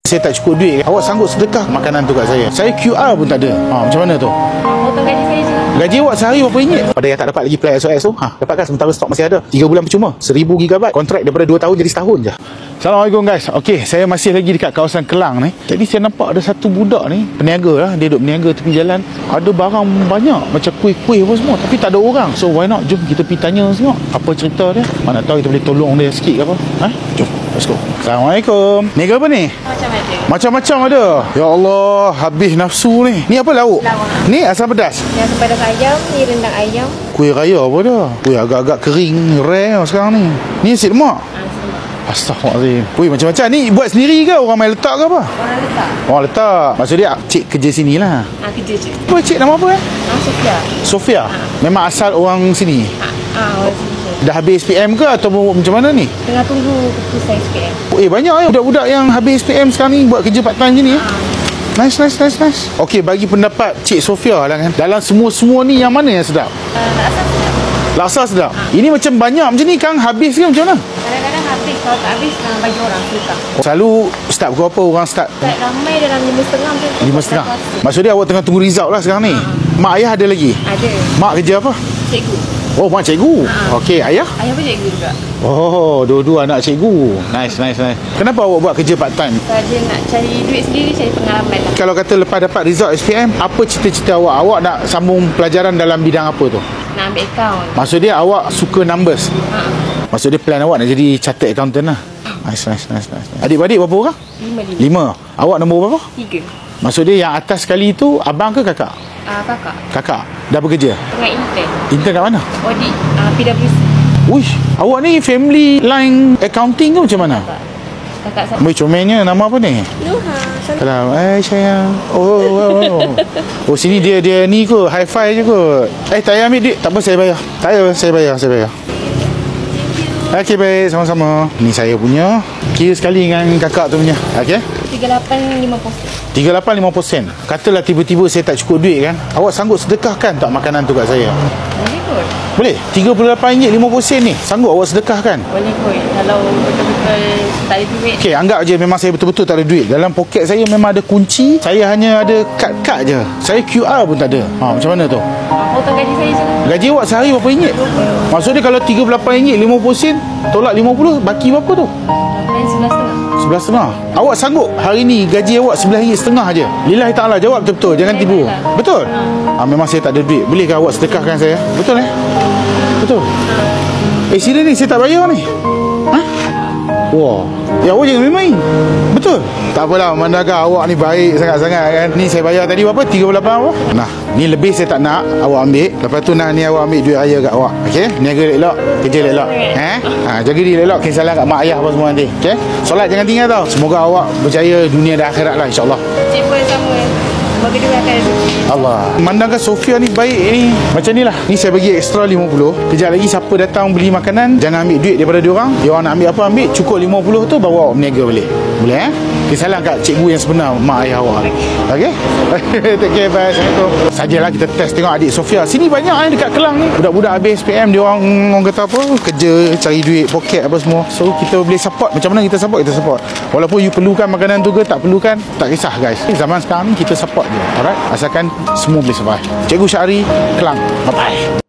Saya tak cukup duit, awak sanggup sedekah makanan tu kat saya? Saya QR pun tak ada. Macam mana tu? Potong gaji saya je. Gaji awak sehari berapa ringgit? Pada yang tak dapat lagi Play SOS tu, dapatkan sementara stok masih ada. 3 bulan percuma, 1000 GB. Kontrak daripada 2 tahun jadi setahun je. Assalamualaikum guys. Okey, saya masih lagi dekat kawasan Kelang ni. Jadi saya nampak ada satu budak ni, peniaga lah. Dia duduk berniaga tepi jalan. Ada barang banyak, macam kuih-kuih apa semua, tapi tak ada orang. So why not, jom kita pergi tanya semua apa cerita dia. Mana tahu kita boleh tolong dia sikit ke apa. Jom, let's go. Assalamualaikum. Niaga apa ni? Macam-macam ada. Ya Allah, habis nafsu ni. Ni apa lauk? Ni asam pedas. Yang pedas ayam, ni rendang ayam. Kuih raya apa dah? Kuih agak-agak kering, rare sekarang ni. Ni nasi lemak. Astaghfirullahaladzim. Kuih macam-macam. Ni buat sendiri ke? Orang main letak ke apa? Orang letak. Orang letak. Maksud dia cik kerja sini lah. Kerja je. Apa cik nama apa Sofia. Sofia. Memang asal orang sini. Orang sini. Dah habis SPM ke atau macam mana ni? Tengah tunggu keputusan SPM. Banyak budak-budak yang habis SPM sekarang ni buat kerja part time je ni. Nice. Okey, bagi pendapat Cik Sofia lah kan. Dalam semua ni yang mana yang sedap? Laksa sedap. Laksa sedap. Ini macam banyak macam ni Kang, habis ke macam mana? Kadang-kadang habis. Kalau tak habis, bagi orang sedekah. Selalu start pukul apa orang start? Start ramai dalam 5.30 macam 5.30. Maksud dia awak tengah tunggu result lah sekarang ni. Mak ayah ada lagi? Ada. Mak kerja apa? Cikgu. Oh, mak cikgu. Okey, ayah? Ayah pun cikgu juga. Oh, dua-dua anak cikgu. Nice. Kenapa awak buat kerja part time? Saya nak cari duit sendiri, cari pengalaman lah. Kalau kata lepas dapat result SPM, apa cita-cita awak? Awak nak sambung pelajaran dalam bidang apa tu? Nak ambil akaun. Maksud dia awak suka numbers? Maksud dia plan awak nak jadi chartered accountant lah? Nice. Adik-adik berapa orang? 5. Awak nombor berapa? 3. Maksud dia yang atas sekali tu abang ke kakak? Kakak. Kakak. Dah bekerja? Tengah intern. Intern kat mana? Audit PwC. Uish, awak ni family line accounting ke macam mana? Kakak saya. Weh, comelnya nama apa ni? Nuha. Salam. Sayang. Oh, sini dia ni kot, high five je kot. Tak payah ambil duit. Tak apa, saya bayar. Tak payah, saya bayar. Okey, baik, sama-sama. Ni saya punya. Kira sekali dengan kakak tu punya. Okey? 38.50 sen. 38.50 sen. Katalah tiba-tiba saya tak cukup duit kan. Awak sanggup sedekahkan tak makanan tu kat saya? Boleh kot. Boleh? RM38.50 ni sanggup awak sedekahkan? Boleh kot. Kalau betul-betul tak ada duit. Okey, anggap je memang saya betul-betul tak ada duit. Dalam poket saya memang ada kunci. Saya hanya ada kad-kad je. Saya QR pun tak ada. Macam mana tu? Potong gaji saya je. Gaji awak sehari berapa ringgit? Maksud dia kalau RM38.50 tolak 50, baki berapa tu? RM11.50. Awak sanggup hari ni gaji awak RM11.50 je? Lillahi ta'ala, jawab betul-betul, jangan tipu. Betul? Memang saya tak ada duit. Bolehkah awak sedekahkan saya? Betul Betul? Serius ni saya tak bayar ni. Wah, ya awak jangan main-main. Betul? Tak apalah, memandangkan awak ni baik sangat-sangat kan. Ni saya bayar tadi berapa? 38 apa? Nah, ni lebih saya tak nak awak ambil. Lepas tu ni awak ambil duit raya kat awak. Okey? Niaga elok, kerja elok. Jaga diri elok, kisah salam kat mak ayah apa semua nanti. Okey? Solat jangan tinggal tau. Semoga awak berjaya dunia dan akhirat lah, insya-Allah. Cikgu sama. Semoga dia akan rezeki. Allah. Memandangkan Sofia ni baik ni. Macam ni lah. Ni saya bagi ekstra 50. Kejap lagi siapa datang beli makanan, jangan ambil duit daripada diorang. Diorang nak ambil apa, ambil. Cukup 50 tu baru awak berniaga balik. Boleh Salam kat cikgu yang sebenar, mak ayah awak. Okey? Take care, bye. Assalamualaikum. Sajalah kita test tengok adik Sofia. Sini banyak dekat Kelang ni. Budak-budak habis SPM, dia orang kata apa? Kerja, cari duit, poket apa semua. So kita boleh support. Macam mana kita support? Kita support. Walaupun you perlukan makanan tu ke tak perlukan, tak kisah guys. Zaman sekarang ni kita support je. Alright? Asalkan semua boleh survive. Cikgu Syahri, Kelang. Bye-bye.